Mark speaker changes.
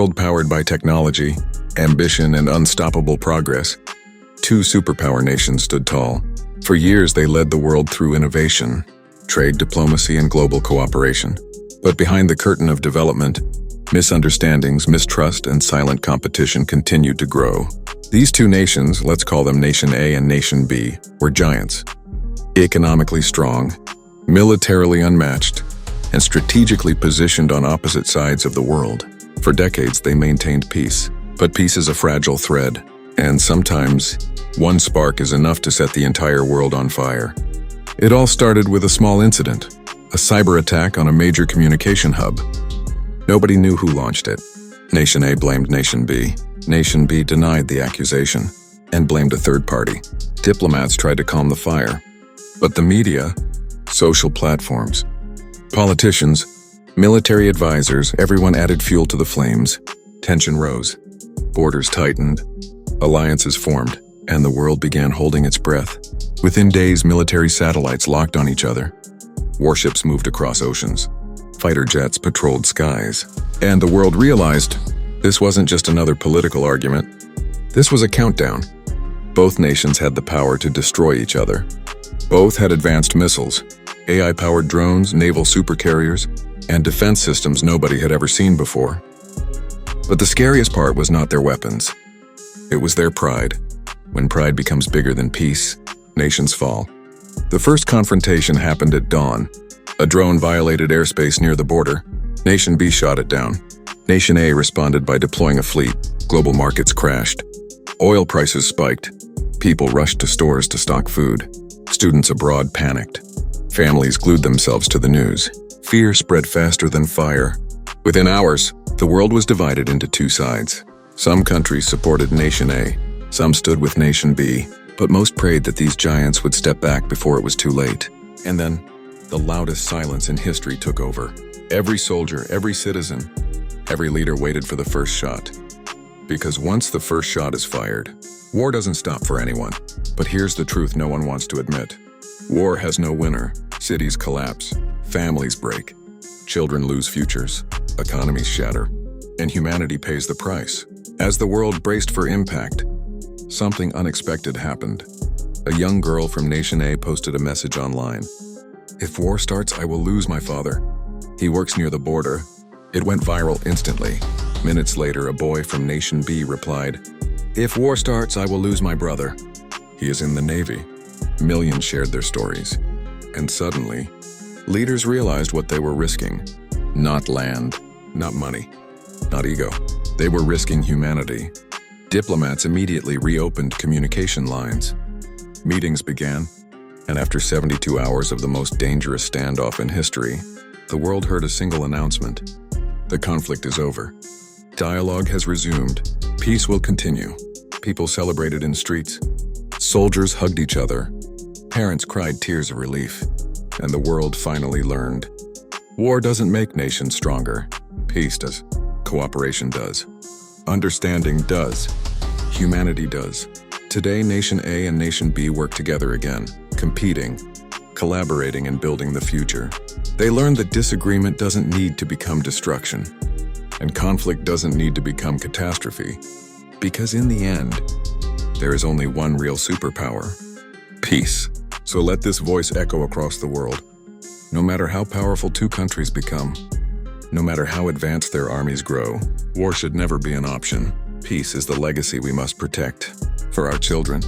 Speaker 1: world powered by technology, ambition, and unstoppable progress, two superpower nations stood tall. For years, they led the world through innovation, trade, diplomacy, and global cooperation. But behind the curtain of development, misunderstandings, mistrust, and silent competition continued to grow. These two nations, let's call them Nation A and Nation B, were giants. Economically strong, militarily unmatched, and strategically positioned on opposite sides of the world. For decades, they maintained peace. But peace is a fragile thread, and sometimes one spark is enough to set the entire world on fire. It all started with a small incident, a cyber attack on a major communication hub. Nobody knew who launched it. Nation A blamed Nation B. Nation B denied the accusation and blamed a third party. Diplomats tried to calm the fire, but the media, social platforms, politicians, military advisors, everyone added fuel to the flames. Tension rose, borders tightened, alliances formed, and the world began holding its breath. Within days, military satellites locked on each other. Warships moved across oceans. Fighter jets patrolled skies. And the world realized this wasn't just another political argument. This was a countdown. Both nations had the power to destroy each other. Both had advanced missiles, AI-powered drones, naval supercarriers, and defense systems nobody had ever seen before. But the scariest part was not their weapons. It was their pride. When pride becomes bigger than peace, nations fall. The first confrontation happened at dawn. A drone violated airspace near the border. Nation B shot it down. Nation A responded by deploying a fleet. Global markets crashed. Oil prices spiked. People rushed to stores to stock food. Students abroad panicked. Families glued themselves to the news. Fear spread faster than fire. Within hours, the world was divided into two sides. Some countries supported Nation A. Some stood with Nation B. But most prayed that these giants would step back before it was too late. And then, the loudest silence in history took over. Every soldier, every citizen, every leader waited for the first shot. Because once the first shot is fired, war doesn't stop for anyone. But here's the truth no one wants to admit. War has no winner. Cities collapse. Families break. Children lose futures. Economies shatter. And humanity pays the price. As the world braced for impact, something unexpected happened. A young girl from Nation A posted a message online. "If war starts, I will lose my father. He works near the border." It went viral instantly. Minutes later, a boy from Nation B replied, "If war starts, I will lose my brother. He is in the Navy." Millions shared their stories. And suddenly, leaders realized what they were risking. Not land, not money, not ego. They were risking humanity. Diplomats immediately reopened communication lines. Meetings began, and after 72 hours of the most dangerous standoff in history, the world heard a single announcement. The conflict is over. Dialogue has resumed. Peace will continue. People celebrated in streets. Soldiers hugged each other. Parents cried tears of relief. And the world finally learned. War doesn't make nations stronger. Peace does. Cooperation does. Understanding does. Humanity does. Today, Nation A and Nation B work together again, competing, collaborating, and building the future. They learned that disagreement doesn't need to become destruction, and conflict doesn't need to become catastrophe, because in the end, there is only one real superpower: peace. So let this voice echo across the world. No matter how powerful two countries become, no matter how advanced their armies grow, war should never be an option. Peace is the legacy we must protect for our children,